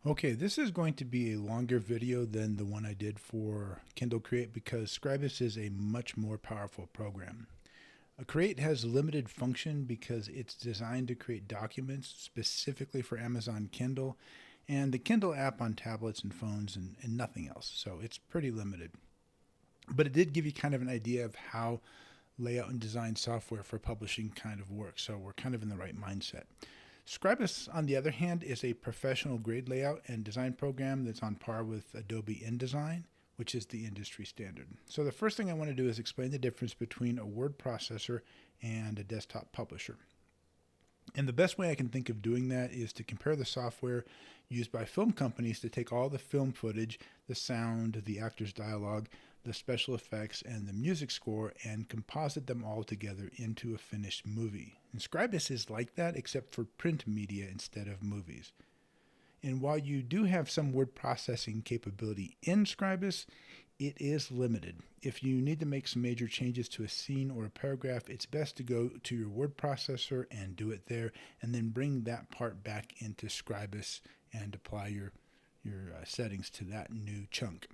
Okay, this is going to be a longer video than the one I did for Kindle Create because Scribus is a much more powerful program. Create has limited function because it's designed to create documents specifically for Amazon Kindle and the Kindle app on tablets and phones and nothing else. So it's pretty limited. But it did give you kind of an idea of how layout and design software for publishing kind of works. So we're kind of in the right mindset. Scribus, on the other hand, is a professional grade layout and design program that's on par with Adobe InDesign, which is the industry standard. So the first thing I want to do is explain the difference between a word processor and a desktop publisher. And the best way I can think of doing that is to compare the software used by film companies to take all the film footage, the sound, the actors' dialogue, the special effects, and the music score and composite them all together into a finished movie. And Scribus is like that except for print media instead of movies. And while you do have some word processing capability in Scribus, it is limited. If you need to make some major changes to a scene or a paragraph, it's best to go to your word processor and do it there, and then bring that part back into Scribus and apply your settings to that new chunk.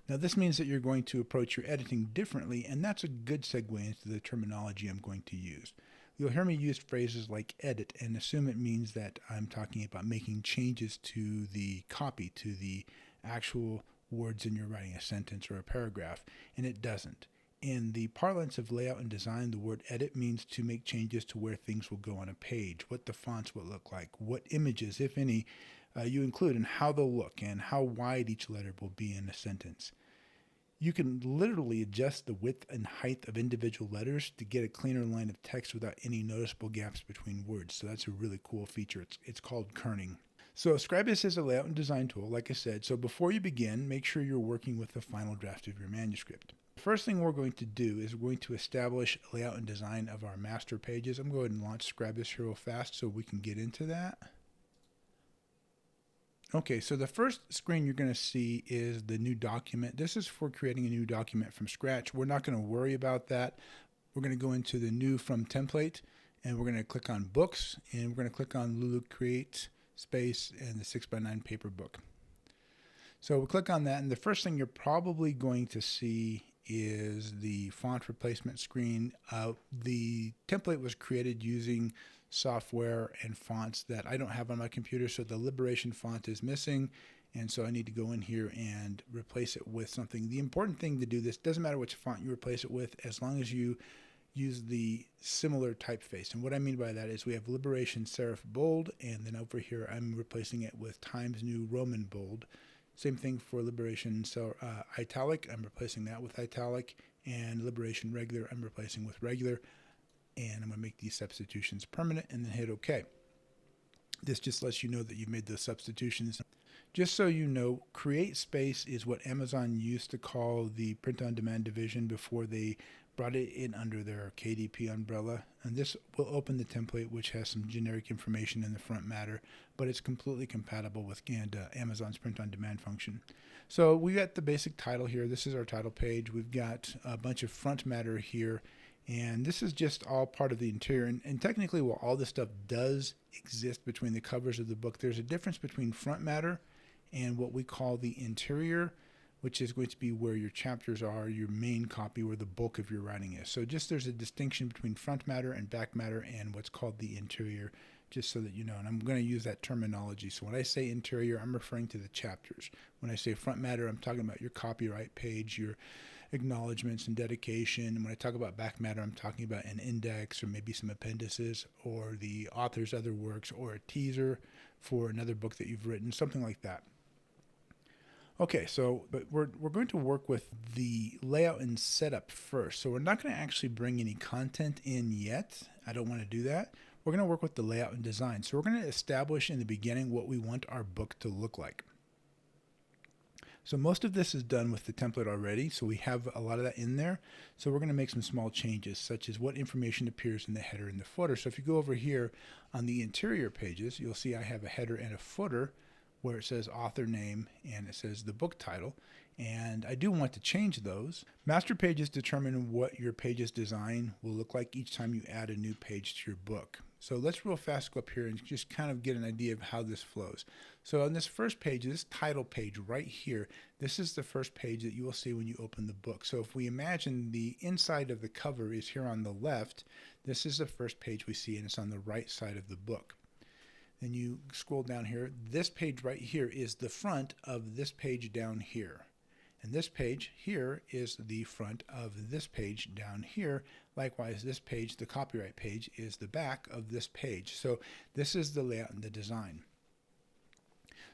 Now this means that you're going to approach your editing differently, and that's a good segue into the terminology I'm going to use. You'll hear me use phrases like edit and assume it means that I'm talking about making changes to the copy, to the actual words in your writing, a sentence or a paragraph, and it doesn't. In the parlance of layout and design, the word edit means to make changes to where things will go on a page, what the fonts will look like, what images, if any, you include, and how they'll look, and how wide each letter will be in a sentence. You can literally adjust the width and height of individual letters to get a cleaner line of text without any noticeable gaps between words. So that's a really cool feature. It's called kerning. So Scribus is a layout and design tool, like I said. So before you begin, make sure you're working with the final draft of your manuscript. The first thing we're going to do is we're going to establish a layout and design of our master pages. I'm going to go ahead and launch Scribus here real fast so we can get into that. Okay, so the first screen you're going to see is the new document. This is for creating a new document from scratch. We're not going to worry about that. We're going to go into the new from template, and we're going to click on books, and we're going to click on Lulu Create Space and the 6x9 paper book. So we click on that, and the first thing you're probably going to see is the font replacement screen. The template was created using software and fonts that I don't have on my computer, so the Liberation font is missing, and so I need to go in here and replace it with something. The important thing to do this, doesn't matter which font you replace it with, as long as you use the similar typeface. And what I mean by that is we have Liberation Serif Bold, and then over here I'm replacing it with Times New Roman Bold. Same thing for Liberation Italic, I'm replacing that with Italic, and Liberation Regular I'm replacing with Regular. And I'm going to make these substitutions permanent and then hit OK. This just lets you know that you've made those substitutions. Just so you know, Create Space is what Amazon used to call the print-on-demand division before they brought it in under their KDP umbrella. And this will open the template, which has some generic information in the front matter, but it's completely compatible with Amazon's print-on-demand function. So we got the basic title here. This is our title page. We've got a bunch of front matter here. And this is just all part of the interior. And technically, while all this stuff does exist between the covers of the book, there's a difference between front matter and what we call the interior, which is going to be where your chapters are, your main copy, where the bulk of your writing is. So just there's a distinction between front matter and back matter and what's called the interior, just so that you know. And I'm going to use that terminology. So when I say interior, I'm referring to the chapters. When I say front matter, I'm talking about your copyright page, your acknowledgments and dedication. And when I talk about back matter, I'm talking about an index or maybe some appendices or the author's other works or a teaser for another book that you've written, something like that. Okay, so but we're going to work with the layout and setup first. So we're not going to actually bring any content in yet. I don't want to do that. We're going to work with the layout and design. So we're going to establish in the beginning what we want our book to look like. So most of this is done with the template already, so we have a lot of that in there. So we're going to make some small changes, such as what information appears in the header and the footer. So if you go over here on the interior pages, you'll see I have a header and a footer where it says author name and it says the book title. And I do want to change those. Master pages determine what your page's design will look like each time you add a new page to your book. So let's real fast go up here and just kind of get an idea of how this flows. So on this first page, this title page right here, this is the first page that you will see when you open the book. So if we imagine the inside of the cover is here on the left, this is the first page we see, and it's on the right side of the book. Then you scroll down here. This page right here is the front of this page down here. And this page here is the front of this page down here. Likewise, this page, the copyright page, is the back of this page. So this is the layout and the design.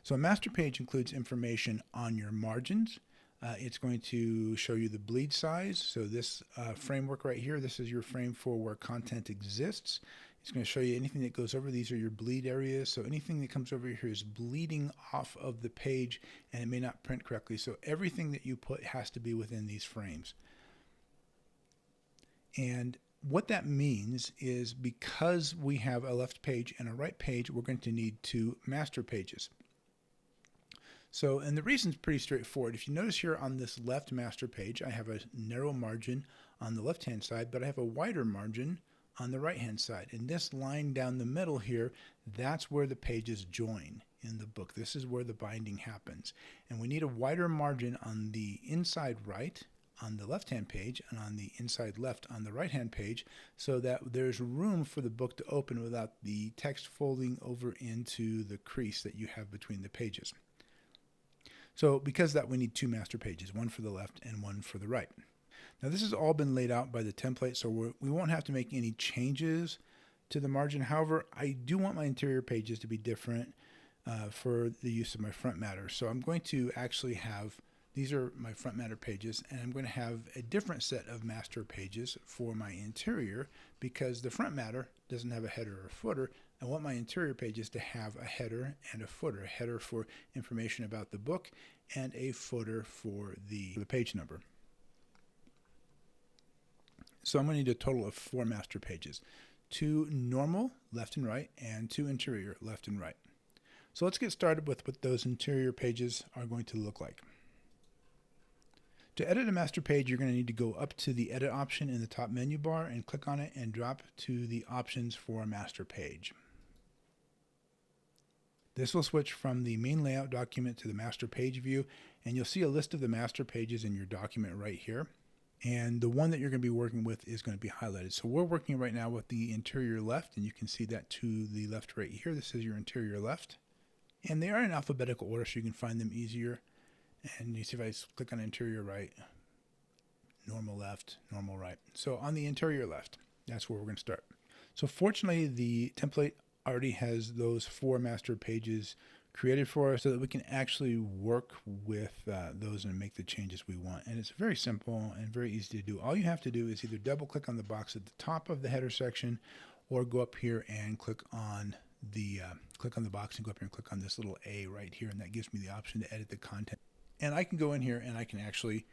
So a master page includes information on your margins. It's going to show you the bleed size. So this framework right here, this is your frame for where content exists. It's going to show you anything that goes over. These are your bleed areas. So anything that comes over here is bleeding off of the page, and it may not print correctly. So everything that you put has to be within these frames. And what that means is because we have a left page and a right page, we're going to need two master pages. So, and the reason is pretty straightforward. If you notice here on this left master page, I have a narrow margin on the left-hand side, but I have a wider margin on the right-hand side. And this line down the middle here, that's where the pages join in the book. This is where the binding happens. And we need a wider margin on the inside right on the left-hand page and on the inside left on the right-hand page, so that there's room for the book to open without the text folding over into the crease that you have between the pages. So because of that, we need two master pages, one for the left and one for the right. Now this has all been laid out by the template, so we won't have to make any changes to the margin. However, I do want my interior pages to be different for the use of my front matter. So I'm going to actually have, these are my front matter pages, and I'm going to have a different set of master pages for my interior because the front matter doesn't have a header or footer. I want my interior pages to have a header and a footer, a header for information about the book and a footer for the page number. So I'm going to need a total of 4 master pages, 2 normal left and right and 2 interior left and right. So let's get started with what those interior pages are going to look like. To edit a master page, you're going to need to go up to the edit option in the top menu bar and click on it and drop to the options for a master page. This will switch from the main layout document to the master page view, and you'll see a list of the master pages in your document right here. And the one that you're going to be working with is going to be highlighted. So we're working right now with the interior left, and you can see that to the left right here. This is your interior left. And they are in alphabetical order, so you can find them easier. And you see if I click on interior right, normal left, normal right. So on the interior left, that's where we're going to start. So fortunately, the template already has those 4 master pages created for us so that we can actually work with those and make the changes we want. And it's very simple and very easy to do. All you have to do is either double click on the box at the top of the header section or go up here and click on the box and go up here and click on this little A right here, and that gives me the option to edit the content. And I can go in here and I can actually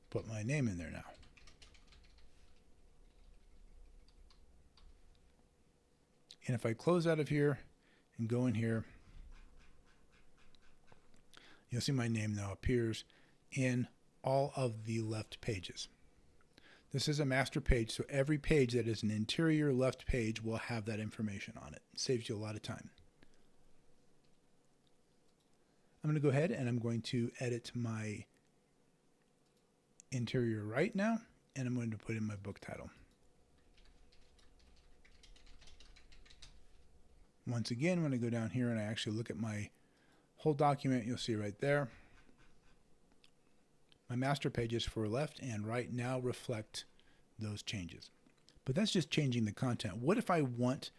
put my name in there now. And if I close out of here and go in here, you'll see my name now appears in all of the left pages. This is a master page, so every page that is an interior left page will have that information on it. It saves you a lot of time. I'm going to go ahead and I'm going to edit my interior right now, and I'm going to put in my book title. Once again, when I go down here and I actually look at my whole document, you'll see right there, my master pages for left and right now reflect those changes. But that's just changing the content. What if I want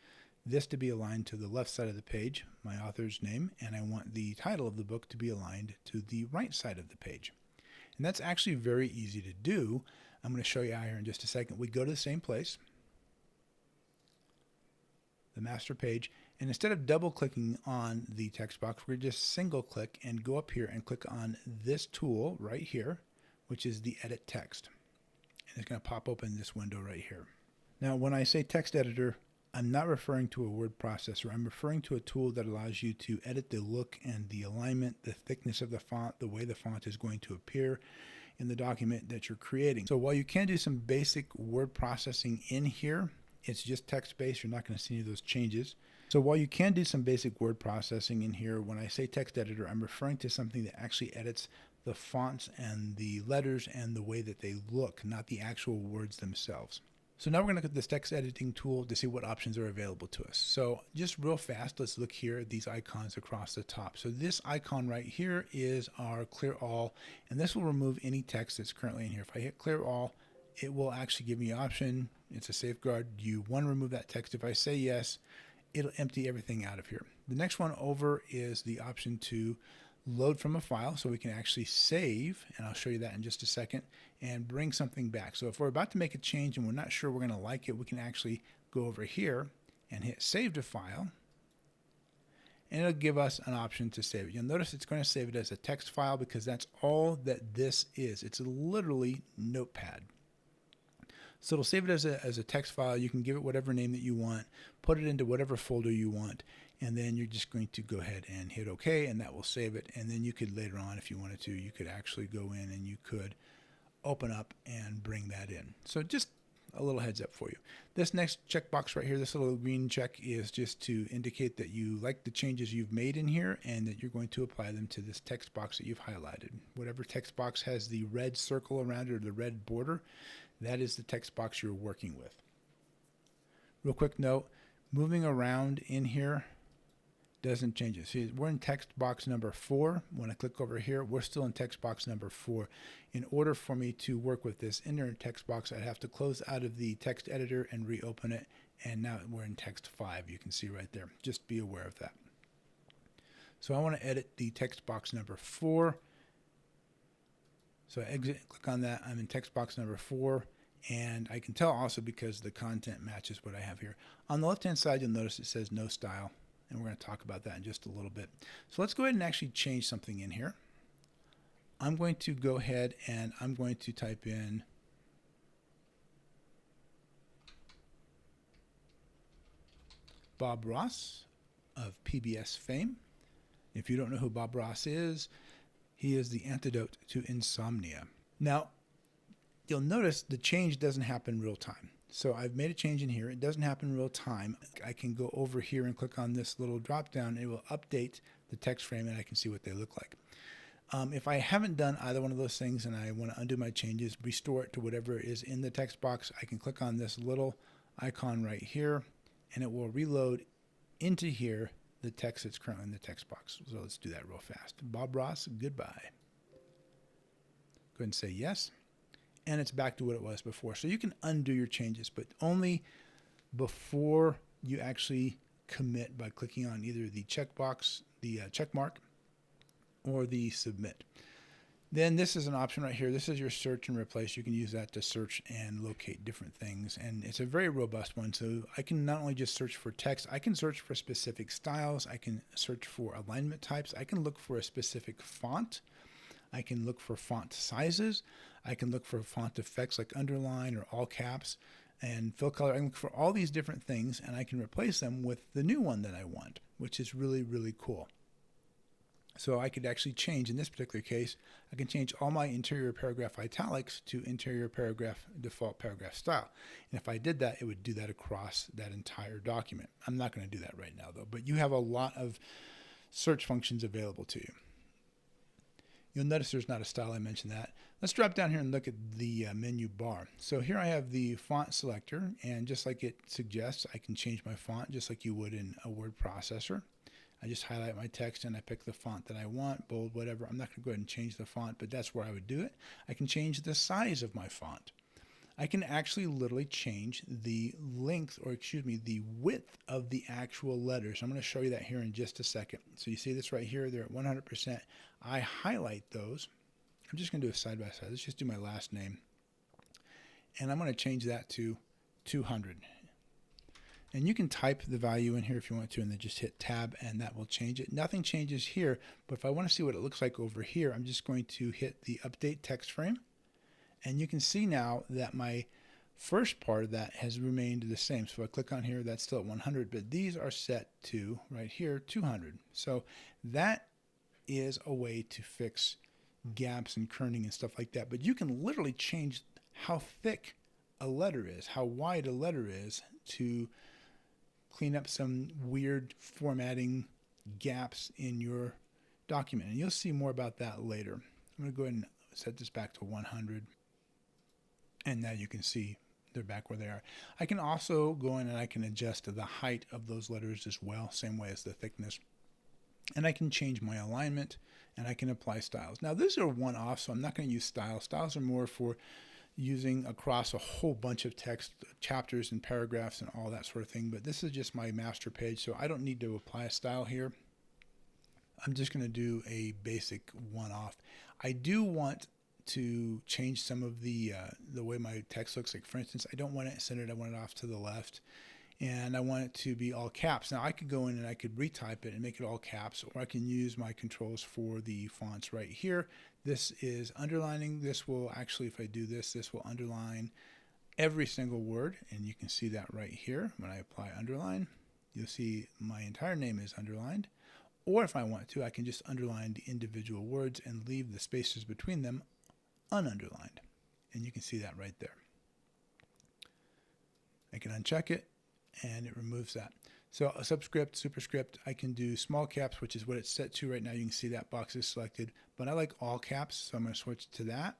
this to be aligned to the left side of the page, my author's name, and I want the title of the book to be aligned to the right side of the page? And that's actually very easy to do. I'm going to show you how here in just a second. We go to the same place, the master page, and instead of double clicking on the text box, we're just single click and go up here and click on this tool right here, which is the edit text. And it's going to pop open this window right here. Now, when I say text editor, I'm not referring to a word processor. I'm referring to a tool that allows you to edit the look and the alignment, the thickness of the font, the way the font is going to appear in the document that you're creating. So while you can do some basic word processing in here, It's just text-based. You're not going to see any of those changes. So while you can do some basic word processing in here, when I say text editor, I'm referring to something that actually edits the fonts and the letters and the way that they look, not the actual words themselves. So now we're going to look at this text editing tool to see what options are available to us. So just real fast, let's look here at these icons across the top. So this icon right here is our clear all, and this will remove any text that's currently in here. If I hit clear all, it will actually give me an option. It's a safeguard. Do you want to remove that text? If I say yes, it'll empty everything out of here. The next one over is the option to load from a file, so we can actually save, and I'll show you that in just a second, and bring something back. So if we're about to make a change and we're not sure we're going to like it, we can actually go over here and hit save to file, and it'll give us an option to save it. You'll notice it's going to save it as a text file because that's all that this is. It's literally Notepad. So it'll save it as a text file. You can give it whatever name that you want, put it into whatever folder you want, and then you're just going to go ahead and hit OK, and that will save it. And then you could later on, if you wanted to, you could actually go in and you could open up and bring that in. So just a little heads up for you. This next checkbox right here, this little green check, is just to indicate that you like the changes you've made in here and that you're going to apply them to this text box that you've highlighted. Whatever text box has the red circle around it or the red border, that is the text box you're working with. Real quick note, moving around in here doesn't change it. See, we're in text box number 4. When I click over here, we're still in text box number 4. In order for me to work with this inner text box, I'd have to close out of the text editor and reopen it, and now we're in text 5. You can see right there. Just be aware of that. So I want to edit the text box number 4. So I exit, click on that. I'm in text box number 4, and I can tell also because the content matches what I have here. On the left-hand side, you'll notice it says no style, and we're going to talk about that in just a little bit. So let's go ahead and actually change something in here. I'm going to go ahead and I'm going to type in Bob Ross of PBS fame. If you don't know who Bob Ross is, he is the antidote to insomnia. Now, you'll notice the change doesn't happen real time. So I've made a change in here. It doesn't happen in real time. I can go over here and click on this little drop down. It will update the text frame and I can see what they look like. If I haven't done either one of those things and I want to undo my changes, restore it to whatever is in the text box, I can click on this little icon right here and it will reload into here the text that's currently in the text box. So let's do that real fast. Bob Ross, goodbye. Go ahead and say yes. And it's back to what it was before. So you can undo your changes, but only before you actually commit by clicking on either the checkbox, the check mark, or the submit. Then this is an option right here. This is your search and replace. You can use that to search and locate different things. And it's a very robust one. So I can not only just search for text, I can search for specific styles. I can search for alignment types. I can look for a specific font. I can look for font sizes. I can look for font effects like underline or all caps and fill color. I can look for all these different things and I can replace them with the new one that I want, which is really, really cool. So I could actually change, in this particular case, I can change all my interior paragraph italics to interior paragraph default paragraph style. And if I did that, it would do that across that entire document. I'm not going to do that right now though, but you have a lot of search functions available to you. You'll notice there's not a style, I mentioned that. Let's drop down here and look at the menu bar. So here I have the font selector, and just like it suggests, I can change my font just like you would in a word processor. I just highlight my text and I pick the font that I want, bold, whatever. I'm not going to go ahead and change the font, but that's where I would do it. I can change the size of my font. I can actually literally change the length, or excuse me, the width of the actual letters. I'm going to show you that here in just a second. So you see this right here, they're at 100%. I highlight those. I'm just going to do a side by side. Let's just do my last name. And I'm going to change that to 200. And you can type the value in here if you want to, and then just hit tab and that will change it. Nothing changes here, but if I want to see what it looks like over here, I'm just going to hit the update text frame. And you can see now that my first part of that has remained the same. So if I click on here, that's still at 100, but these are set to, right here, 200. So that is a way to fix gaps and kerning and stuff like that. But you can literally change how thick a letter is, how wide a letter is, to clean up some weird formatting gaps in your document. And you'll see more about that later. I'm going to go ahead and set this back to 100. And now you can see they're back where they are. I can also go in and I can adjust the height of those letters as well, same way as the thickness. And I can change my alignment, and I can apply styles. Now, these are one-off, so I'm not going to use styles. Styles are more for using across a whole bunch of text, chapters and paragraphs and all that sort of thing. But this is just my master page, so I don't need to apply a style here. I'm just going to do a basic one-off. I do want to change some of the way my text looks. Like, for instance, I don't want it centered. I want it off to the left. And I want it to be all caps. Now I could go in and I could retype it and make it all caps, or I can use my controls for the fonts right here. This is underlining. This will actually, if I do this, this will underline every single word, and you can see that right here. When I apply underline, you'll see my entire name is underlined. Or if I want to, I can just underline the individual words and leave the spaces between them ununderlined. And you can see that right there. I can uncheck it, and it removes that. So a subscript, superscript, I can do small caps, which is what it's set to right now. You can see that box is selected, but I like all caps, so I'm going to switch to that.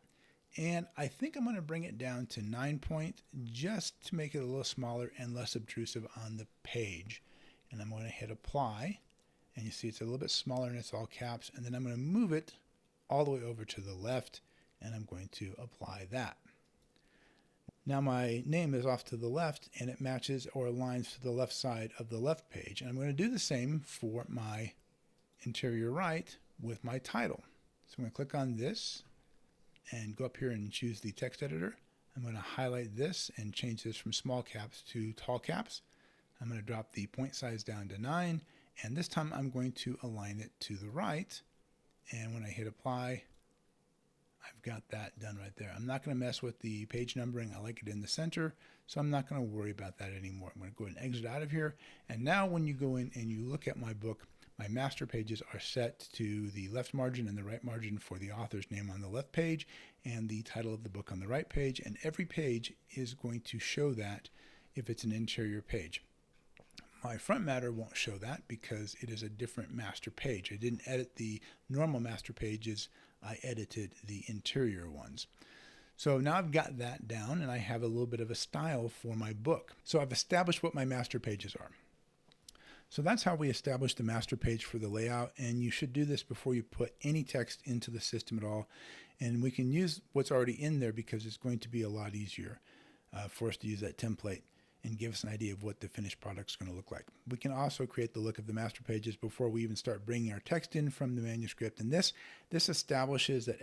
And I think I'm going to bring it down to 9 point just to make it a little smaller and less obtrusive on the page. And I'm going to hit apply, and you see it's a little bit smaller and it's all caps. And then I'm going to move it all the way over to the left, and I'm going to apply that. Now my name is off to the left, and it matches or aligns to the left side of the left page. And I'm going to do the same for my interior right with my title. So I'm going to click on this and go up here and choose the text editor. I'm going to highlight this and change this from small caps to tall caps. I'm going to drop the point size down to 9, and this time I'm going to align it to the right. And when I hit apply, I've got that done right there. I'm not going to mess with the page numbering. I like it in the center, so I'm not going to worry about that anymore. I'm going to go ahead and exit out of here. And now when you go in and you look at my book, my master pages are set to the left margin and the right margin for the author's name on the left page and the title of the book on the right page. And every page is going to show that if it's an interior page. My front matter won't show that because it is a different master page. I didn't edit the normal master pages. I edited the interior ones. So now I've got that down, and I have a little bit of a style for my book. So I've established what my master pages are. So that's how we establish the master page for the layout, and you should do this before you put any text into the system at all. And we can use what's already in there because it's going to be a lot easier for us to use that template and give us an idea of what the finished product is going to look like. We can also create the look of the master pages before we even start bringing our text in from the manuscript. And this establishes that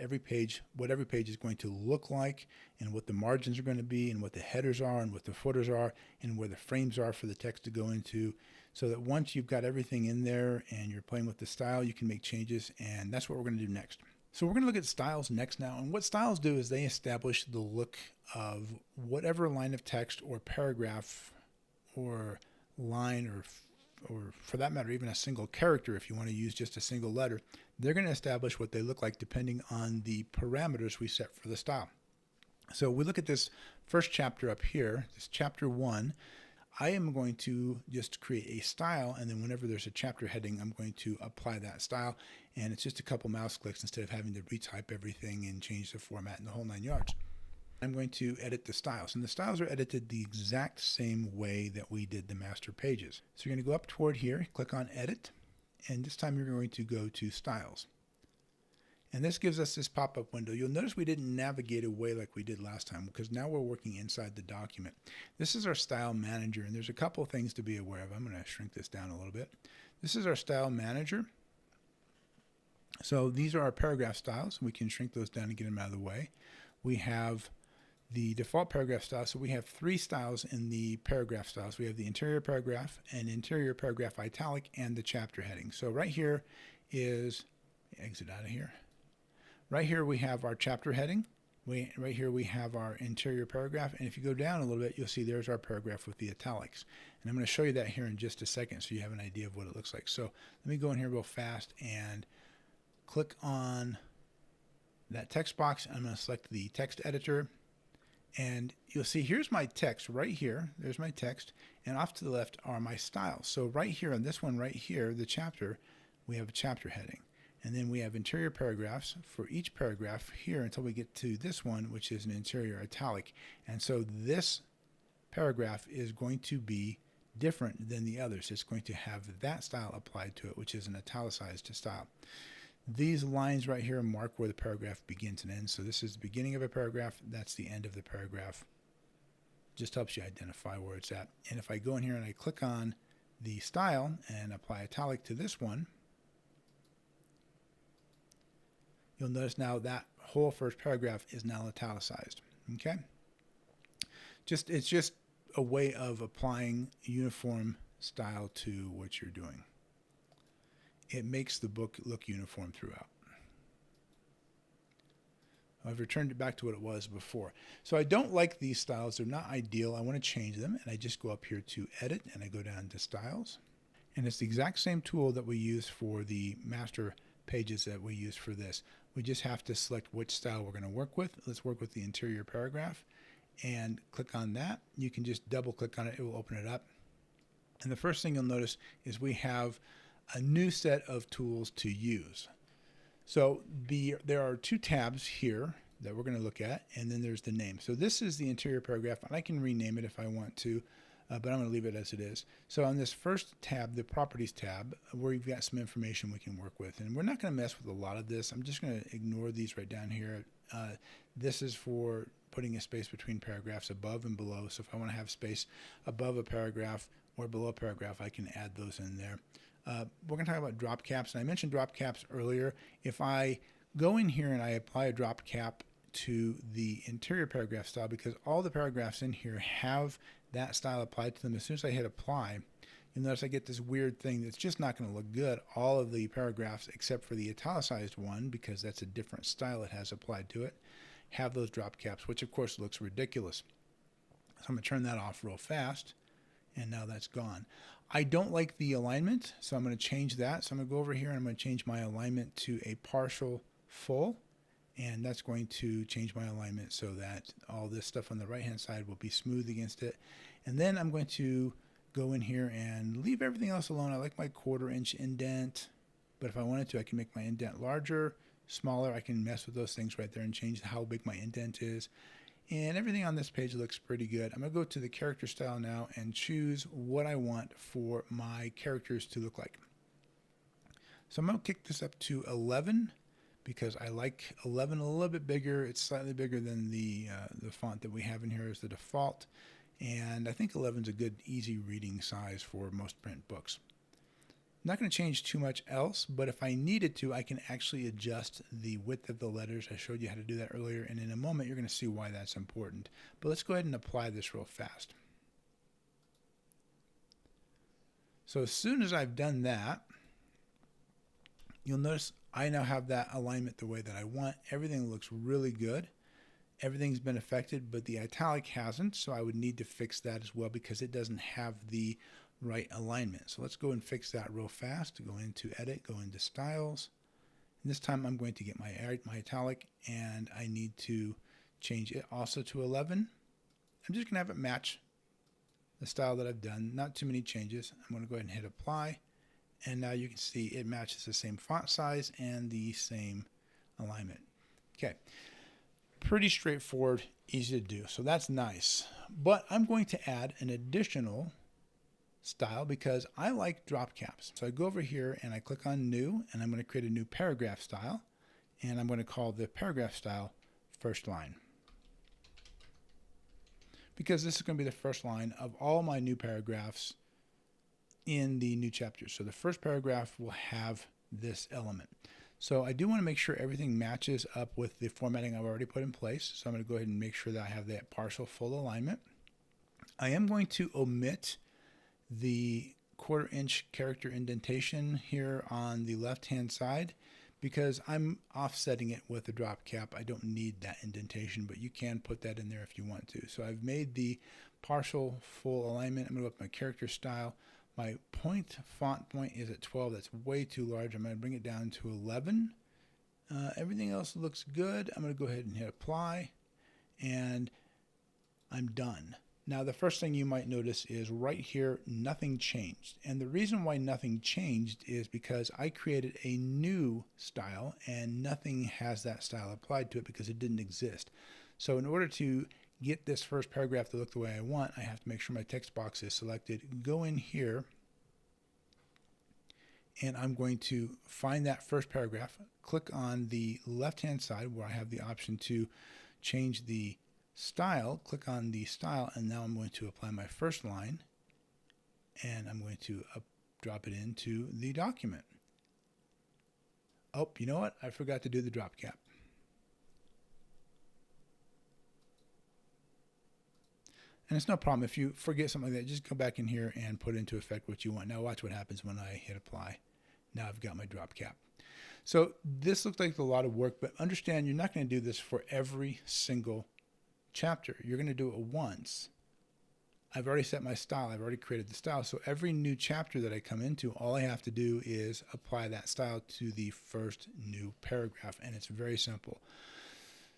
what every page is going to look like, and what the margins are going to be, and what the headers are, and what the footers are, and where the frames are for the text to go into, so that once you've got everything in there and you're playing with the style, you can make changes. And that's what we're going to do next. So we're going to look at styles next now. And what styles do is they establish the look of whatever line of text or paragraph or line, or for that matter, even a single character, if you want to use just a single letter. They're going to establish what they look like depending on the parameters we set for the style. So we look at this first chapter up here, this chapter 1. I am going to just create a style, and then whenever there's a chapter heading, I'm going to apply that style. And it's just a couple mouse clicks instead of having to retype everything and change the format and the whole 9 yards. I'm going to edit the styles, and the styles are edited the exact same way that we did the master pages. So you're going to go up toward here, click on Edit, and this time you're going to go to Styles. And this gives us this pop-up window. You'll notice we didn't navigate away like we did last time because now we're working inside the document. This is our Style Manager, and there's a couple of things to be aware of. I'm going to shrink this down a little bit. This is our Style Manager. So these are our paragraph styles. We can shrink those down and get them out of the way. We have the default paragraph style. So we have 3 styles in the paragraph styles. We have the interior paragraph, and interior paragraph italic, and the chapter heading. So right here is, exit out of here. Right here we have our chapter heading. Right here we have our interior paragraph, and if you go down a little bit, you'll see there's our paragraph with the italics. And I'm going to show you that here in just a second so you have an idea of what it looks like. So let me go in here real fast and click on that text box. I'm going to select the text editor, And you'll see here's my text right here. There's my text. And off to the left are my styles. So right here on this one right here, the chapter, we have a chapter heading. And then we have interior paragraphs for each paragraph here until we get to this one, which is an interior italic. And so this paragraph is going to be different than the others. It's going to have that style applied to it, which is an italicized style. These lines right here mark where the paragraph begins and ends. So this is the beginning of a paragraph. That's the end of the paragraph. Just helps you identify where it's at. And if I go in here and I click on the style and apply italic to this one, you'll notice now that whole first paragraph is now italicized. Okay? It's just a way of applying uniform style to what you're doing. It makes the book look uniform throughout. I've returned it back to what it was before. So I don't like these styles. They're not ideal. I want to change them, and I just go up here to Edit, and I go down to Styles. And it's the exact same tool that we use for the master pages that we use for this. We just have to select which style we're going to work with. Let's work with the interior paragraph, and click on that. You can just double click on it. It will open it up. And the first thing you'll notice is we have a new set of tools to use. So there are two tabs here that we're going to look at, and then there's the name. So this is the interior paragraph, and I can rename it if I want to, but I'm going to leave it as it is. So on this first tab, the Properties tab, where you've got some information we can work with, and we're not going to mess with a lot of this. I'm just going to ignore these right down here. This is for putting a space between paragraphs above and below. So if I want to have space above a paragraph or below a paragraph, I can add those in there. We're going to talk about drop caps, and I mentioned drop caps earlier. If I go in here and I apply a drop cap to the interior paragraph style, because all the paragraphs in here have that style applied to them, as soon as I hit apply, you'll notice I get this weird thing that's just not going to look good. All of the paragraphs, except for the italicized one, because that's a different style it has applied to it, have those drop caps, which of course looks ridiculous. So I'm going to turn that off real fast, and now that's gone. I don't like the alignment, so I'm going to change that. So I'm going to go over here and I'm going to change my alignment to a partial full, and that's going to change my alignment so that all this stuff on the right hand side will be smooth against it. And then I'm going to go in here and leave everything else alone. I like my 1/4 inch indent, but if I wanted to, I can make my indent larger, smaller. I can mess with those things right there and change how big my indent is. And everything on this page looks pretty good. I'm going to go to the character style now and choose what I want for my characters to look like. So I'm going to kick this up to 11 because I like 11 a little bit bigger. It's slightly bigger than the font that we have in here as the default. And I think 11 is a good, easy reading size for most print books. I'm not going to change too much else, but if I needed to, I can actually adjust the width of the letters. I showed you how to do that earlier, and in a moment you're going to see why that's important. But let's go ahead and apply this real fast. So as soon as I've done that, you'll notice I now have that alignment the way that I want. Everything looks really good. Everything's been affected, but the italic hasn't, so I would need to fix that as well because it doesn't have the right alignment. So let's go and fix that real fast. Go into Edit, go into Styles. And this time I'm going to get my italic, and I need to change it also to 11. I'm just going to have it match the style that I've done. Not too many changes. I'm going to go ahead and hit Apply, and now you can see it matches the same font size and the same alignment. Okay, pretty straightforward, easy to do. So that's nice. But I'm going to add an additional style because I like drop caps. So I go over here and I click on New, and I'm going to create a new paragraph style, and I'm going to call the paragraph style First Line, because this is going to be the first line of all my new paragraphs in the new chapter. So the first paragraph will have this element. So I do want to make sure everything matches up with the formatting I've already put in place. So I'm going to go ahead and make sure that I have that partial full alignment. I am going to omit the 1/4 inch character indentation here on the left hand side because I'm offsetting it with a drop cap. I don't need that indentation, but you can put that in there if you want to. So I've made the partial full alignment. I'm going to go up my character style. My font point is at 12. That's way too large. I'm going to bring it down to 11. Everything else looks good. I'm going to go ahead and hit Apply, and I'm done. Now the first thing you might notice is right here, nothing changed. And the reason why nothing changed is because I created a new style and nothing has that style applied to it because it didn't exist. So in order to get this first paragraph to look the way I want, I have to make sure my text box is selected, go in here, and I'm going to find that first paragraph, click on the left-hand side where I have the option to change the style, click on the style, and now I'm going to apply my first line, and I'm going to drop it into the document. Oh, you know what? I forgot to do the drop cap. And it's no problem. If you forget something like that, just go back in here and put into effect what you want. Now watch what happens when I hit apply. Now I've got my drop cap. So this looks like a lot of work, but understand you're not going to do this for every single chapter. You're going to do it once. I've already set my style. I've already created the style. So every new chapter that I come into, all I have to do is apply that style to the first new paragraph, and it's very simple.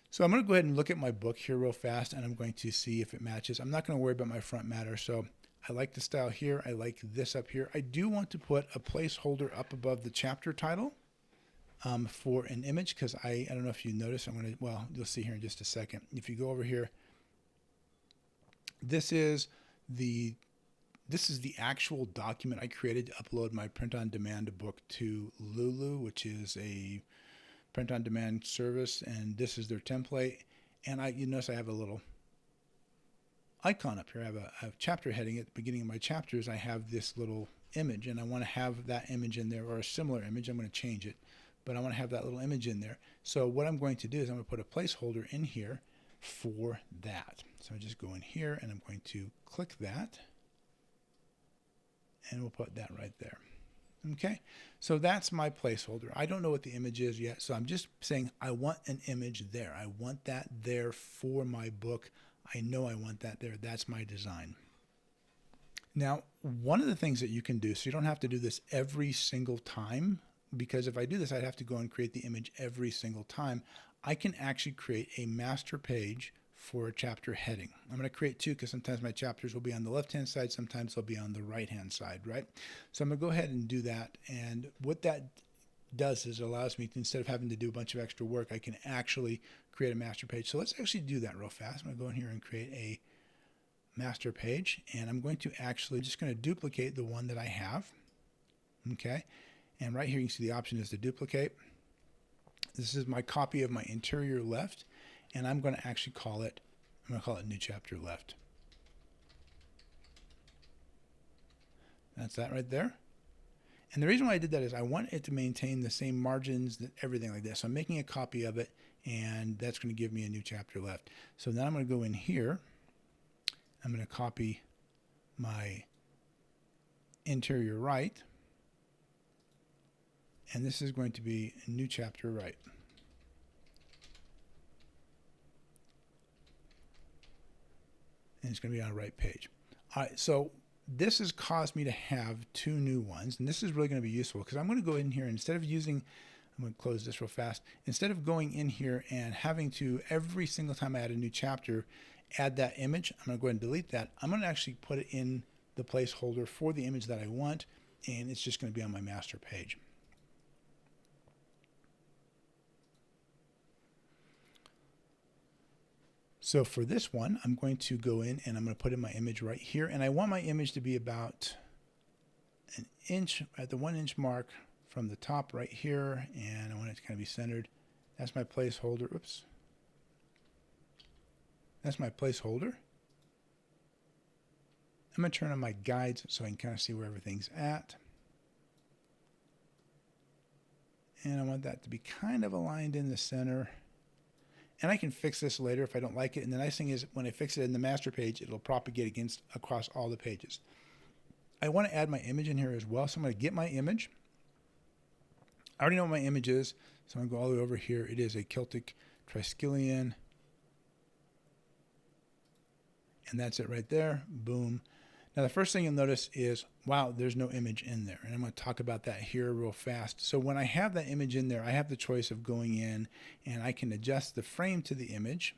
So I'm going to go ahead and look at my book here real fast, and I'm going to see if it matches. I'm not going to worry about my front matter. So I like the style here. I like this up here. I do want to put a placeholder up above the chapter title for an image, because I don't know if you notice. Well, you'll see here in just a second. If you go over here, this is the actual document I created to upload my print-on-demand book to Lulu, which is a print-on-demand service, and this is their template. And you notice I have a little icon up here. I have a chapter heading at the beginning of my chapters. I have this little image, and I want to have that image in there, or a similar image. I'm going to change it, but I want to have that little image in there. So what I'm going to do is I'm going to put a placeholder in here for that. So I just go in here and I'm going to click that, and we'll put that right there. Okay, so that's my placeholder. I don't know what the image is yet, so I'm just saying I want an image there. I want that there for my book. I know I want that there. That's my design. Now, one of the things that you can do, so you don't have to do this every single time, because if I do this, I'd have to go and create the image every single time. I can actually create a master page for a chapter heading. I'm going to create two because sometimes my chapters will be on the left-hand side, sometimes they'll be on the right-hand side, right? So I'm going to go ahead and do that. And what that does is it allows me to, instead of having to do a bunch of extra work, I can actually create a master page. So let's actually do that real fast. I'm going to go in here and create a master page, and I'm going to actually just going to duplicate the one that I have. Okay, and right here you can see the option is to duplicate. This is my copy of my interior left, and I'm going to actually call it, new chapter left. That's that right there. And the reason why I did that is I want it to maintain the same margins, everything like this. So I'm making a copy of it, and that's going to give me a new chapter left. So then I'm going to go in here. I'm going to copy my interior right, and this is going to be a new chapter right. And it's going to be on the right page. All right, so this has caused me to have two new ones, and this is really going to be useful because I'm going to go in here, and instead of using, I'm going to close this real fast, instead of going in here and having to, every single time I add a new chapter, add that image, I'm going to go ahead and delete that. I'm going to actually put it in the placeholder for the image that I want, and it's just going to be on my master page. So for this one, I'm going to go in and I'm going to put in my image right here, and I want my image to be about an inch at the 1 inch mark from the top right here, and I want it to kind of be centered. That's my placeholder. Oops. That's my placeholder. I'm going to turn on my guides so I can kind of see where everything's at. And I want that to be kind of aligned in the center. And I can fix this later if I don't like it. And the nice thing is when I fix it in the master page, it'll propagate across all the pages. I want to add my image in here as well. So I'm going to get my image. I already know what my image is, so I'm going to go all the way over here. It is a Celtic Triskelion. And that's it right there. Boom. Now the first thing you'll notice is, wow, there's no image in there. And I'm going to talk about that here real fast. So when I have that image in there, I have the choice of going in and I can adjust the frame to the image,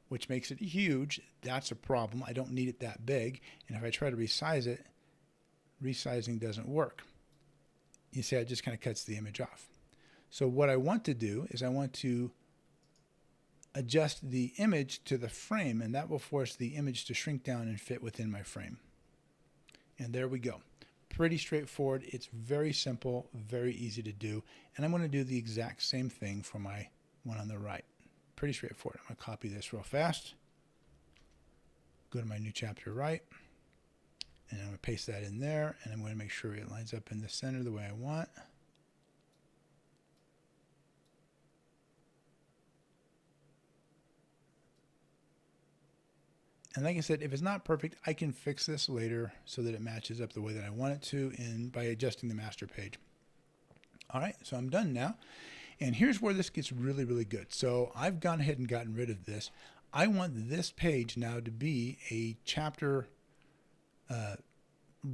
which makes it huge. That's a problem. I don't need it that big. And if I try to resize it, resizing doesn't work. You see, it just kind of cuts the image off. So what I want to do is I want to adjust the image to the frame, and that will force the image to shrink down and fit within my frame. And there we go. Pretty straightforward. It's very simple, very easy to do. And I'm going to do the exact same thing for my one on the right. Pretty straightforward. I'm going to copy this real fast. Go to my new chapter right. And I'm going to paste that in there. And I'm going to make sure it lines up in the center the way I want. And like I said, if it's not perfect, I can fix this later so that it matches up the way that I want it to and by adjusting the master page. All right, so I'm done now. And here's where this gets really, really good. So I've gone ahead and gotten rid of this. I want this page now to be a chapter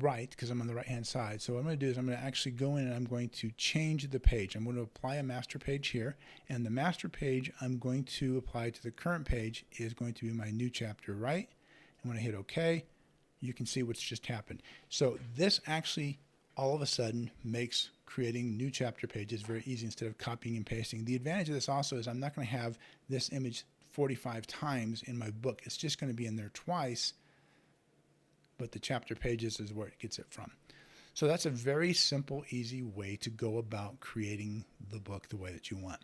right, because I'm on the right-hand side. So what I'm going to do is I'm going to actually go in and I'm going to change the page. I'm going to apply a master page here. And the master page I'm going to apply to the current page is going to be my new chapter right. And when I hit OK, you can see what's just happened. So this actually all of a sudden makes creating new chapter pages very easy instead of copying and pasting. The advantage of this also is I'm not going to have this image 45 times in my book. It's just going to be in there twice, but the chapter pages is where it gets it from. So that's a very simple, easy way to go about creating the book the way that you want.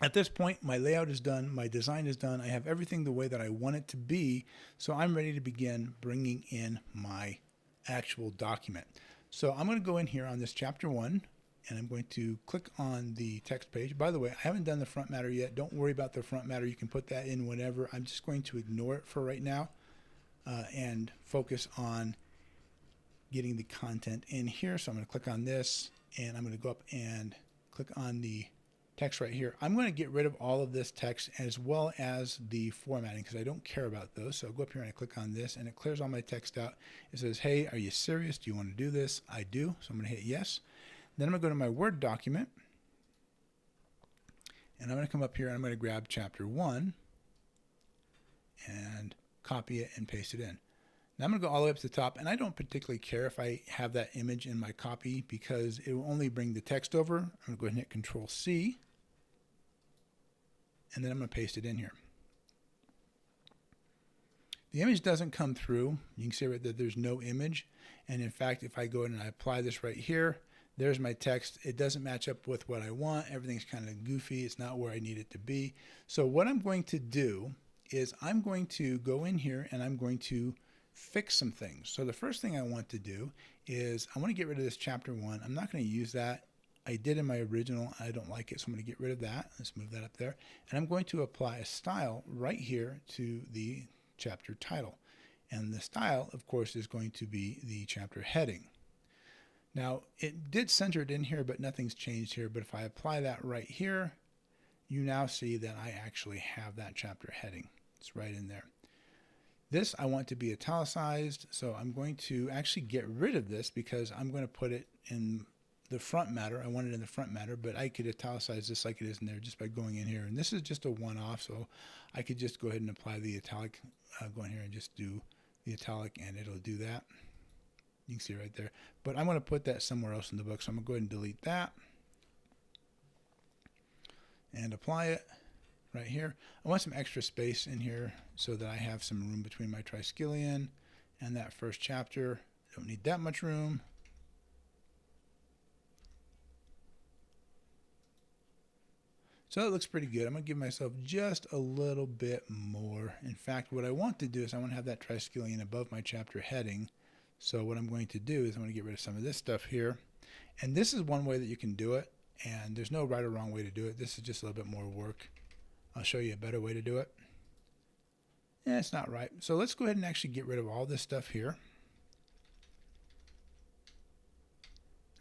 At this point, my layout is done, my design is done, I have everything the way that I want it to be, so I'm ready to begin bringing in my actual document. So I'm going to go in here on this chapter 1, and I'm going to click on the text page. By the way, I haven't done the front matter yet. Don't worry about the front matter. You can put that in whenever. I'm just going to ignore it for right now and focus on getting the content in here. So I'm going to click on this, and I'm going to go up and click on the text right here. I'm going to get rid of all of this text as well as the formatting because I don't care about those. So I'll go up here and I click on this and it clears all my text out. It says, hey, are you serious? Do you want to do this? I do. So I'm going to hit yes. Then I'm going to go to my Word document and I'm going to come up here and I'm going to grab chapter 1 and copy it and paste it in. Now I'm going to go all the way up to the top, and I don't particularly care if I have that image in my copy because it will only bring the text over. I'm going to go ahead and hit Control C, and then I'm going to paste it in here. The image doesn't come through. You can see right there there's no image, and in fact if I go in and I apply this right here, there's my text. It doesn't match up with what I want. Everything's kind of goofy. It's not where I need it to be. So what I'm going to do is I'm going to go in here and I'm going to fix some things. So the first thing I want to do is I want to get rid of this chapter 1. I'm not going to use that. I did in my original. I don't like it, so I'm going to get rid of that. Let's move that up there. And I'm going to apply a style right here to the chapter title. And the style, of course, is going to be the chapter heading. Now, it did center it in here, but nothing's changed here. But if I apply that right here, you now see that I actually have that chapter heading. It's right in there. This I want to be italicized, so I'm going to actually get rid of this because I'm going to put it in the front matter. I want it in the front matter, but I could italicize this like it is in there just by going in here. And this is just a one-off, so I could just go ahead and apply the italic, go in here and just do the italic, and it'll do that. You can see right there. But I'm going to put that somewhere else in the book, so I'm going to go ahead and delete that and apply it right here. I want some extra space in here so that I have some room between my triskelion and that first chapter. Don't need that much room. So it looks pretty good. I'm going to give myself just a little bit more. In fact, what I want to do is I want to have that triskelion above my chapter heading. So what I'm going to do is I'm going to get rid of some of this stuff here. And this is one way that you can do it. And there's no right or wrong way to do it. This is just a little bit more work. I'll show you a better way to do it. Yeah, it's not right. So let's go ahead and actually get rid of all this stuff here.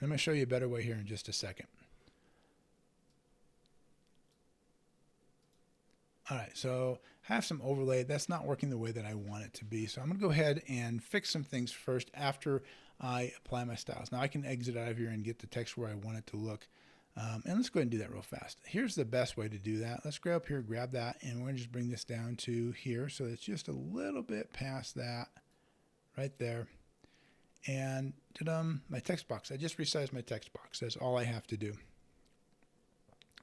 I'm going to show you a better way here in just a second. All right, so I have some overlay. That's not working the way that I want it to be. So I'm going to go ahead and fix some things first after I apply my styles. Now I can exit out of here and get the text where I want it to look. And let's go ahead and do that real fast. Here's the best way to do that. Let's go up here, grab that, and we're going to just bring this down to here. So it's just a little bit past that right there. And my text box. I just resized my text box. That's all I have to do.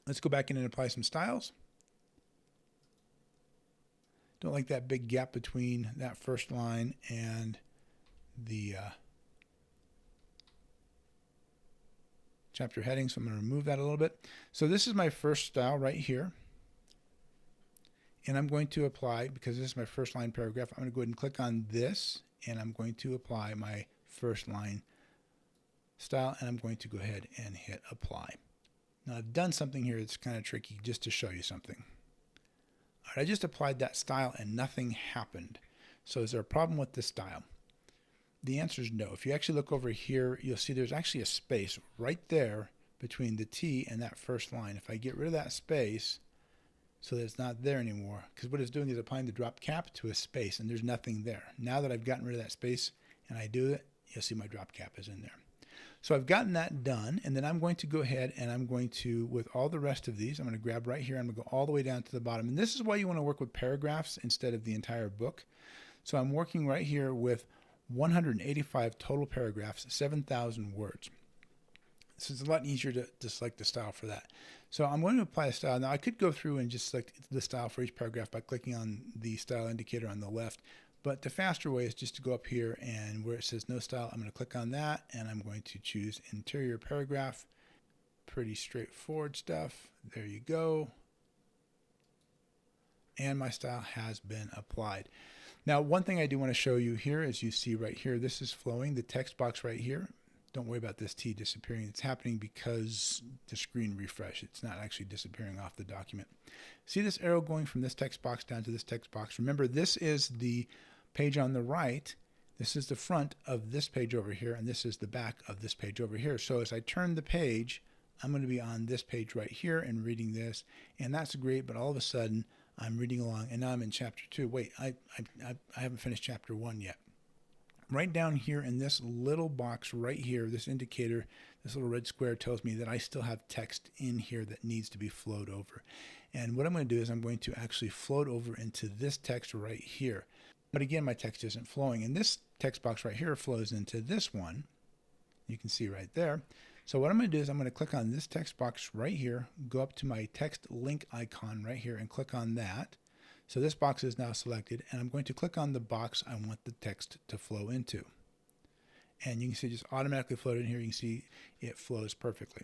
Let's go back in and apply some styles. Don't like that big gap between that first line and the chapter heading, so I'm going to remove that a little bit. So this is my first style right here. And I'm going to apply, because this is my first line paragraph, I'm going to go ahead and click on this, and I'm going to apply my first line style, and I'm going to go ahead and hit apply. Now I've done something here that's kind of tricky just to show you something. All right, I just applied that style and nothing happened. So is there a problem with this style? The answer is no. If you actually look over here, you'll see there's actually a space right there between the T and that first line. If I get rid of that space so that it's not there anymore, because what it's doing is applying the drop cap to a space, and there's nothing there. Now that I've gotten rid of that space and I do it, you'll see my drop cap is in there. So I've gotten that done, and then I'm going to go ahead and I'm going to, with all the rest of these, I'm going to grab right here, I'm going to go all the way down to the bottom. And this is why you want to work with paragraphs instead of the entire book. So I'm working right here with 185 total paragraphs, 7,000 words. So it's a lot easier to select the style for that. So I'm going to apply a style. Now I could go through and just select the style for each paragraph by clicking on the style indicator on the left. But the faster way is just to go up here, and where it says no style, I'm going to click on that, and I'm going to choose interior paragraph. Pretty straightforward stuff. There you go. And my style has been applied. Now, one thing I do want to show you here, as you see right here, this is flowing. The text box right here, don't worry about this T disappearing. It's happening because the screen refresh. It's not actually disappearing off the document. See this arrow going from this text box down to this text box? Remember, this is the page on the right. This is the front of this page over here, and this is the back of this page over here. So as I turn the page, I'm going to be on this page right here and reading this, and that's great, but all of a sudden, I'm reading along, and now I'm in chapter 2. Wait, I haven't finished chapter 1 yet. Right down here in this little box right here, this indicator, this little red square tells me that I still have text in here that needs to be flowed over. And what I'm going to do is I'm going to actually float over into this text right here. But again, my text isn't flowing. And this text box right here flows into this one. You can see right there. So what I'm going to do is I'm going to click on this text box right here, go up to my text link icon right here and click on that. So this box is now selected, and I'm going to click on the box I want the text to flow into. And you can see it just automatically flowed in here. You can see it flows perfectly.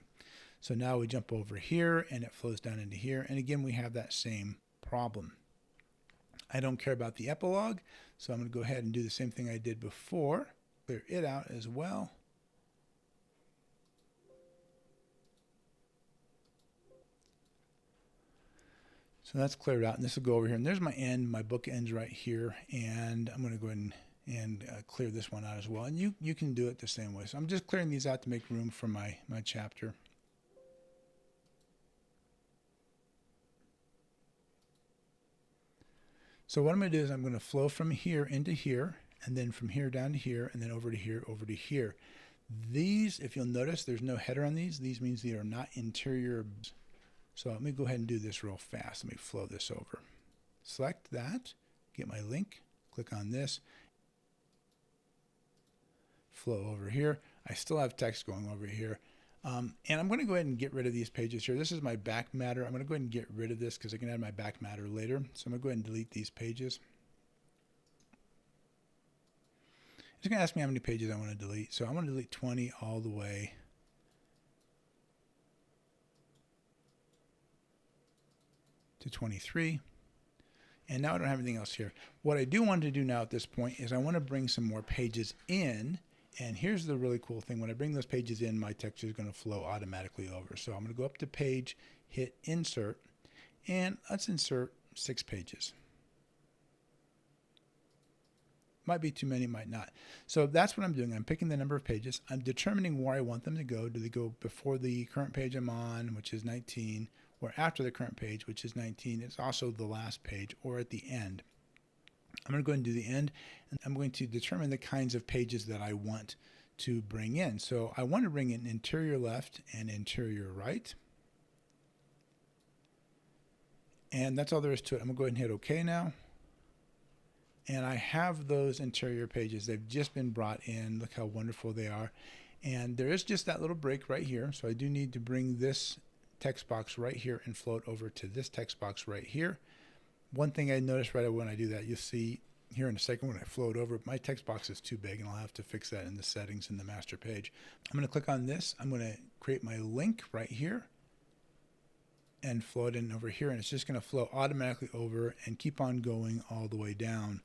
So now we jump over here and it flows down into here. And again, we have that same problem. I don't care about the epilogue, so I'm going to go ahead and do the same thing I did before. Clear it out as well. So that's cleared out, and this will go over here. And there's my end. My book ends right here, and I'm going to go ahead and clear this one out as well. And you can do it the same way. So I'm just clearing these out to make room for my chapter. So what I'm going to do is I'm going to flow from here into here, and then from here down to here, and then over to here, over to here. These, if you'll notice, there's no header on these. These means they are not interior. So let me go ahead and do this real fast. Let me flow this over. Select that, get my link, click on this, flow over here. I still have text going over here. And I'm going to go ahead and get rid of these pages here. This is my back matter. I'm going to go ahead and get rid of this because I can add my back matter later. So I'm going to go ahead and delete these pages. It's going to ask me how many pages I want to delete. So I'm going to delete 20 all the way to 23. And now I don't have anything else here. What I do want to do now at this point is I want to bring some more pages in. And here's the really cool thing. When I bring those pages in, my text is going to flow automatically over. So I'm going to go up to page, hit insert, and let's insert 6 pages. Might be too many, might not. So that's what I'm doing. I'm picking the number of pages. I'm determining where I want them to go. Do they go before the current page I'm on, which is 19, or after the current page, which is 19? It's also the last page, or at the end. I'm going to go ahead and do the end, and I'm going to determine the kinds of pages that I want to bring in. So I want to bring in interior left and interior right. And that's all there is to it. I'm going to go ahead and hit OK now. And I have those interior pages. They've just been brought in. Look how wonderful they are. And there is just that little break right here. So I do need to bring this text box right here and float over to this text box right here. One thing I noticed right when I do that, you'll see here in a second when I float over, my text box is too big, and I'll have to fix that in the settings in the master page. I'm going to click on this. I'm going to create my link right here and float in over here, and it's just going to flow automatically over and keep on going all the way down.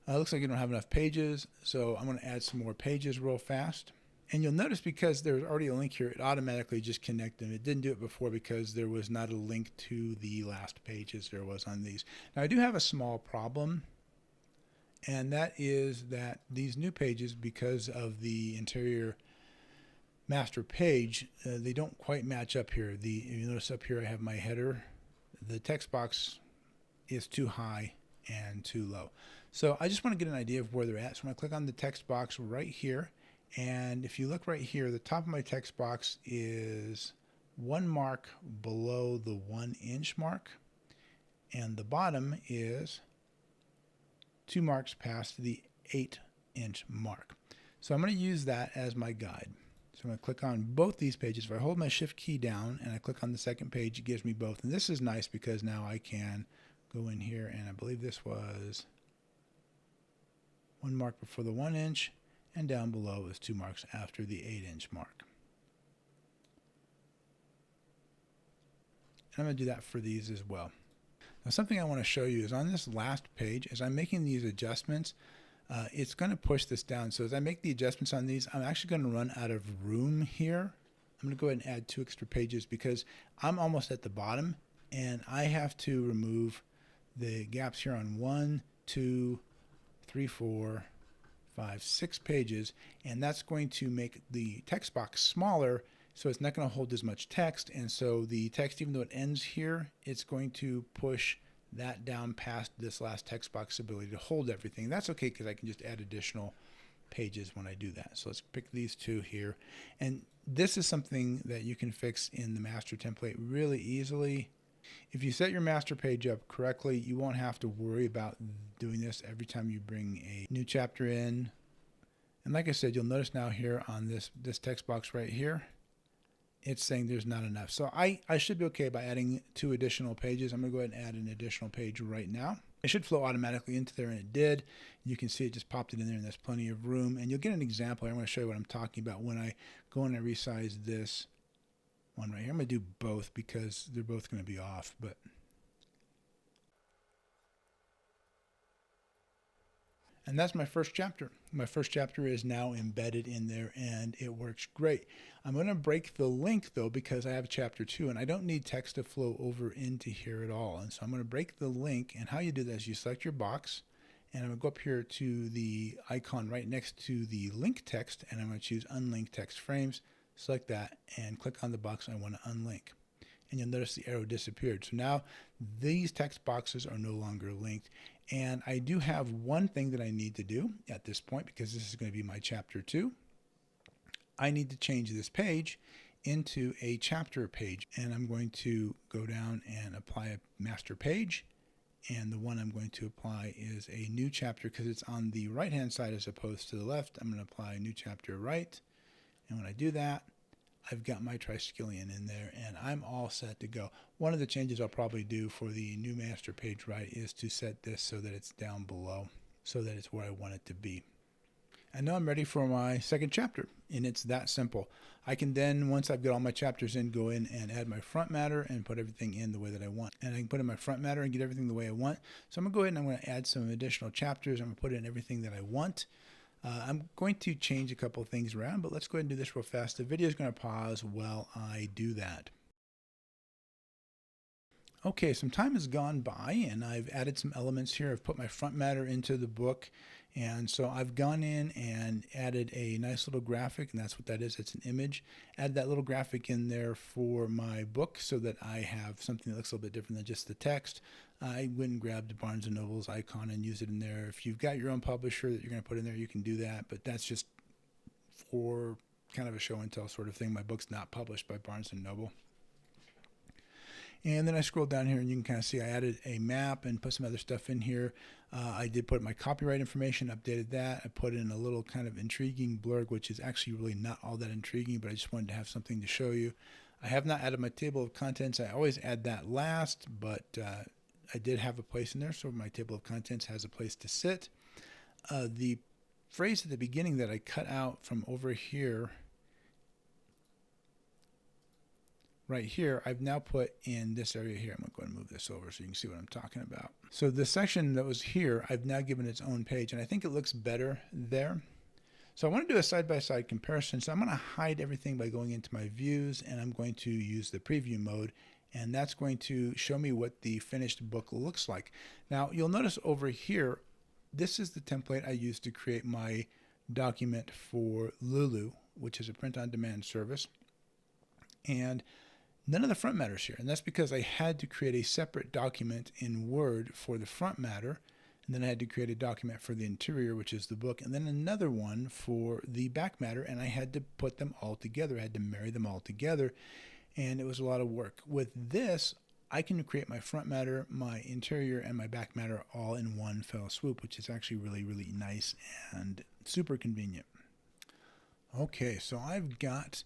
Looks like you don't have enough pages, so I'm going to add some more pages real fast. And you'll notice because there's already a link here, it automatically just connected them. It didn't do it before because there was not a link to the last pages there was on these. Now I do have a small problem, and that is that these new pages, because of the interior master page, they don't quite match up here. You notice up here I have my header. The text box is too high and too low. So I just want to get an idea of where they're at. So I'm going to click on the text box right here. And if you look right here, the top of my text box is 1 mark below the 1 inch mark. And the bottom is 2 marks past the 8 inch mark. So I'm going to use that as my guide. So I'm going to click on both these pages. If I hold my shift key down and I click on the second page, it gives me both. And this is nice because now I can go in here, and I believe this was 1 mark before the 1 inch, and down below is 2 marks after the 8 inch mark. And I'm going to do that for these as well. Now something I want to show you is on this last page, as I'm making these adjustments, it's going to push this down. So as I make the adjustments on these, I'm actually going to run out of room here. I'm going to go ahead and add 2 extra pages because I'm almost at the bottom, and I have to remove the gaps here on 1, 2, 3, 4, 5, 6 pages, and that's going to make the text box smaller, so it's not going to hold as much text. And so the text, even though it ends here, it's going to push that down past this last text box ability to hold everything. That's okay because I can just add additional pages when I do that. So let's pick these 2 here, and this is something that you can fix in the master template really easily. If you set your master page up correctly, you won't have to worry about doing this every time you bring a new chapter in. And like I said, you'll notice now here on this text box right here, it's saying there's not enough. So I should be okay by adding 2 additional pages. I'm going to go ahead and add an additional page right now. It should flow automatically into there, and it did. You can see it just popped it in there, and there's plenty of room. And you'll get an example. I'm going to show you what I'm talking about when I go in and resize this one right here. I'm going to do both because they're both going to be off. And that's my first chapter. My first chapter is now embedded in there, and it works great. I'm going to break the link though because I have chapter 2, and I don't need text to flow over into here at all. And so I'm going to break the link, and how you do that is you select your box, and I'm going to go up here to the icon right next to the link text, and I'm going to choose unlink text frames. Select that and click on the box I want to unlink, and you'll notice the arrow disappeared. So now these text boxes are no longer linked, and I do have one thing that I need to do at this point because this is going to be my chapter 2. I need to change this page into a chapter page, and I'm going to go down and apply a master page, and the one I'm going to apply is a new chapter because it's on the right hand side as opposed to the left. I'm going to apply a new chapter right. And when I do that, I've got my Triskelion in there, and I'm all set to go. One of the changes I'll probably do for the new master page right is to set this so that it's down below, so that it's where I want it to be. And now I'm ready for my second chapter, and it's that simple. I can then, once I've got all my chapters in, go in and add my front matter and put everything in the way that I want. And I can put in my front matter and get everything the way I want. So I'm going to go ahead and I'm going to add some additional chapters. I'm going to put in everything that I want. I'm going to change a couple of things around, but let's go ahead and do this real fast. The video is going to pause while I do that. Okay, some time has gone by, and I've added some elements here. I've put my front matter into the book, and so I've gone in and added a nice little graphic, and that's what that is. It's an image. Add that little graphic in there for my book so that I have something that looks a little bit different than just the text. I went and grabbed the Barnes & Noble's icon and used it in there. If you've got your own publisher that you're going to put in there, you can do that, but that's just for kind of a show and tell sort of thing. My book's not published by Barnes & Noble. And then I scroll down here and you can kind of see I added a map and put some other stuff in here. I did put my copyright information, updated that. I put in a little kind of intriguing blurb, which is actually really not all that intriguing, but I just wanted to have something to show you. I have not added my table of contents. I always add that last, but I did have a place in there, so my table of contents has a place to sit. The phrase at the beginning that I cut out from over here, right here, I've now put in this area here. I'm going to go ahead and move this over so you can see what I'm talking about. So the section that was here, I've now given its own page, and I think it looks better there. So I want to do a side-by-side comparison. So I'm going to hide everything by going into my views, and I'm going to use the preview mode, and that's going to show me what the finished book looks like. Now you'll notice over here, this is the template I used to create my document for Lulu, which is a print-on-demand service. And none of the front matter's here, and that's because I had to create a separate document in Word for the front matter, and then I had to create a document for the interior, which is the book, and then another one for the back matter, and I had to put them all together. I had to marry them all together, and it was a lot of work. With this, I can create my front matter, my interior, and my back matter all in one fell swoop, which is actually really, really nice and super convenient. Okay, so I've got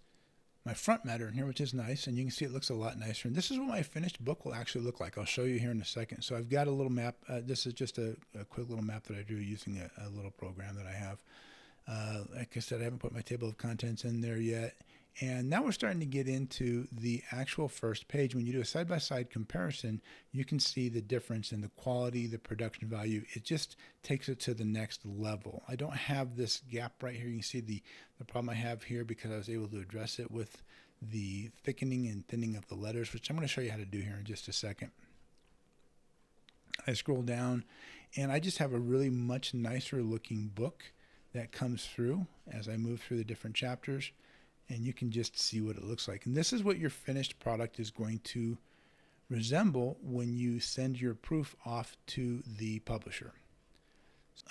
my front matter in here, which is nice, and you can see it looks a lot nicer. And this is what my finished book will actually look like. I'll show you here in a second. So I've got a little map. This is just a quick little map that I do using a little program that I have. Like I said, I haven't put my table of contents in there yet. And now we're starting to get into the actual first page. When you do a side-by-side comparison, you can see the difference in the quality, the production value. It just takes it to the next level. I don't have this gap right here. You can see the problem I have here because I was able to address it with the thickening and thinning of the letters, which I'm going to show you how to do here in just a second. I scroll down, and I just have a really much nicer looking book that comes through as I move through the different chapters. And you can just see what it looks like. And this is what your finished product is going to resemble when you send your proof off to the publisher.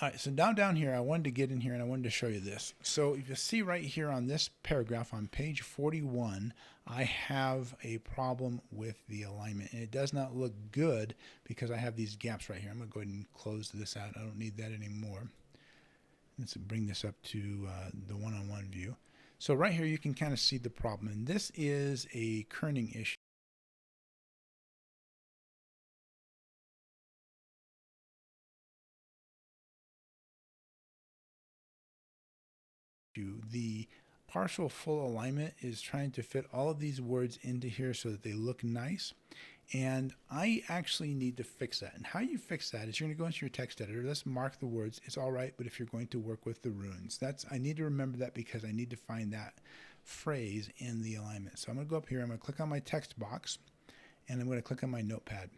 All right, so down here, I wanted to get in here and I wanted to show you this. So you see right here on this paragraph on page 41, I have a problem with the alignment. And it does not look good because I have these gaps right here. I'm going to go ahead and close this out. I don't need that anymore. Let's bring this up to the one-on-one view. So right here you can kind of see the problem, and this is a kerning issue. The partial full alignment is trying to fit all of these words into here so that they look nice, and I actually need to fix that. And how you fix that is you're going to go into your text editor. Let's mark the words. It's all right, but if you're going to work with the runes, I need to remember that because I need to find that phrase in the alignment. So I'm going to go up here. I'm going to click on my text box, and I'm going to click on my notepad.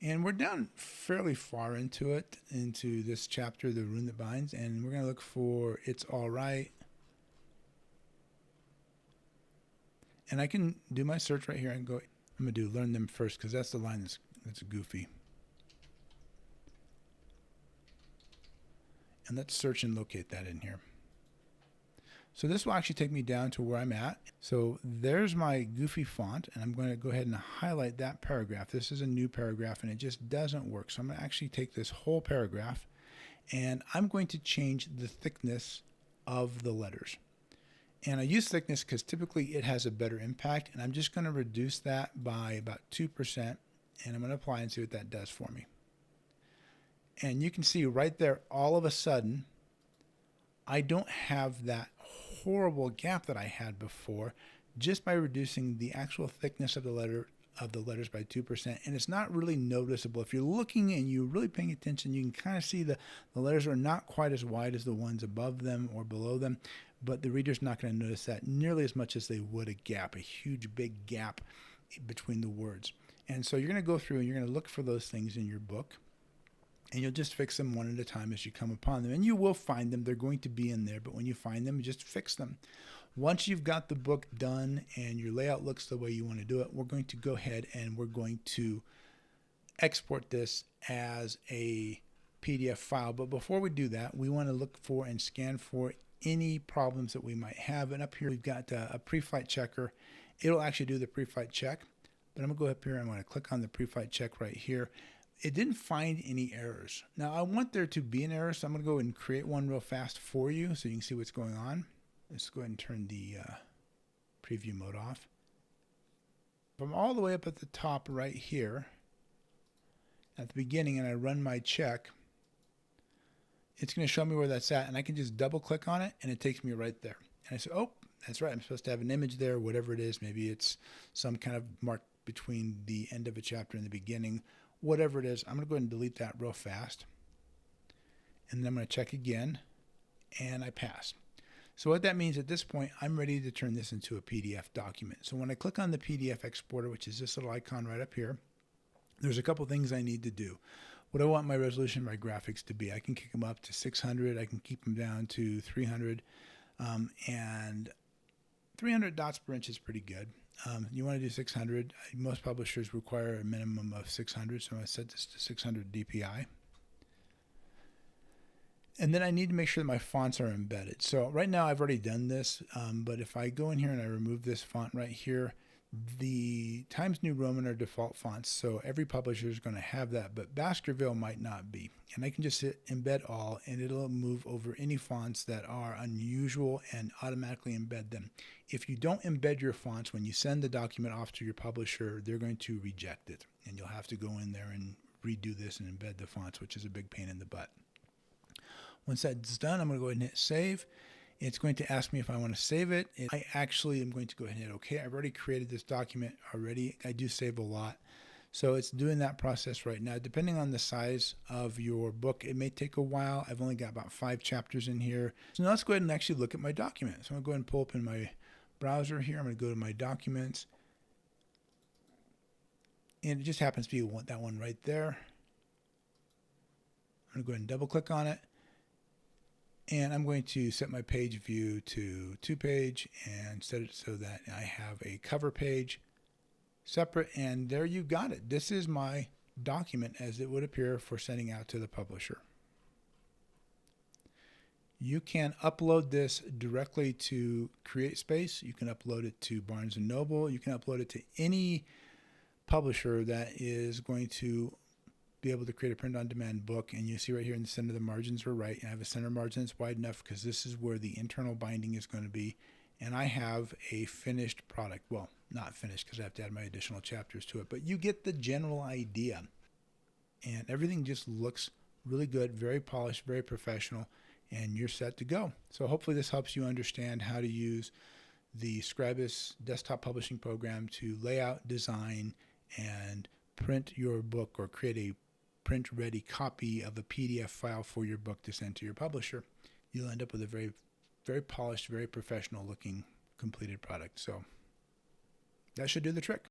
And we're down fairly far into it, into this chapter, The Rune That Binds, and we're going to look for It's All Right. And I can do my search right here and go, I'm going to do Learn Them First because that's the line that's goofy. And let's search and locate that in here. So this will actually take me down to where I'm at. So there's my goofy font, and I'm going to go ahead and highlight that paragraph. This is a new paragraph, and it just doesn't work. So I'm going to actually take this whole paragraph, and I'm going to change the thickness of the letters. And I use thickness because typically it has a better impact, and I'm just going to reduce that by about 2%, and I'm going to apply and see what that does for me. And you can see right there, all of a sudden, I don't have that horrible gap that I had before just by reducing the actual thickness of the letters by 2%, and it's not really noticeable. If you're looking and you're really paying attention, you can kind of see the letters are not quite as wide as the ones above them or below them, but the reader's not going to notice that nearly as much as they would a gap, a huge big gap between the words. And so you're going to go through and you're going to look for those things in your book, and you'll just fix them one at a time as you come upon them. And you will find them. They're going to be in there, but when you find them, just fix them. Once you've got the book done and your layout looks the way you want to do it, we're going to go ahead and we're going to export this as a PDF file. But before we do that, we want to look for and scan for any problems that we might have. And up here we've got a pre-flight checker. It'll actually do the pre-flight check. But I'm going to go up here and I'm going to click on the pre-flight check right here. It didn't find any errors. Now I want there to be an error, so I'm going to go and create one real fast for you so you can see what's going on. Let's go ahead and turn the preview mode off. If I'm all the way up at the top right here at the beginning and I run my check, it's going to show me where that's at, and I can just double click on it and it takes me right there. And I say, oh, that's right, I'm supposed to have an image there, whatever it is. Maybe it's some kind of mark between the end of a chapter and the beginning. Whatever it is, I'm going to go ahead and delete that real fast. And then I'm going to check again, and I pass. So what that means at this point, I'm ready to turn this into a PDF document. So when I click on the PDF exporter, which is this little icon right up here, there's a couple things I need to do. What I want my resolution, my graphics to be. I can kick them up to 600. I can keep them down to 300. And 300 dots per inch is pretty good. You want to do 600. Most publishers require a minimum of 600, so I'm going to set this to 600 DPI. And then I need to make sure that my fonts are embedded. So right now I've already done this, but if I go in here and I remove this font right here, the Times New Roman are default fonts, so every publisher is going to have that, but Baskerville might not be. And I can just hit embed all, and it'll move over any fonts that are unusual and automatically embed them. If you don't embed your fonts, when you send the document off to your publisher, they're going to reject it, and you'll have to go in there and redo this and embed the fonts, which is a big pain in the butt. Once that's done, I'm going to go ahead and hit save. It's going to ask me if I want to save it. I actually am going to go ahead and hit OK. I've already created this document already. I do save a lot. So it's doing that process right now. Depending on the size of your book, it may take a while. I've only got about 5 chapters in here. So now let's go ahead and actually look at my document. So I'm going to go ahead and pull up in my browser here. I'm going to go to my documents. And it just happens to be that one right there. I'm going to go ahead and double click on it. And I'm going to set my page view to 2-page and set it so that I have a cover page separate. And there you got it. This is my document as it would appear for sending out to the publisher. You can upload this directly to CreateSpace. You can upload it to Barnes & Noble. You can upload it to any publisher that is going to be able to create a print-on-demand book. And you see right here in the center, the margins are right. And I have a center margin that's wide enough because this is where the internal binding is going to be. And I have a finished product. Well, not finished because I have to add my additional chapters to it, but you get the general idea. And everything just looks really good, very polished, very professional, and you're set to go. So hopefully this helps you understand how to use the Scribus desktop publishing program to lay out, design, and print your book or create a print-ready copy of a PDF file for your book to send to your publisher. You'll end up with a very, very polished, very professional-looking completed product. So that should do the trick.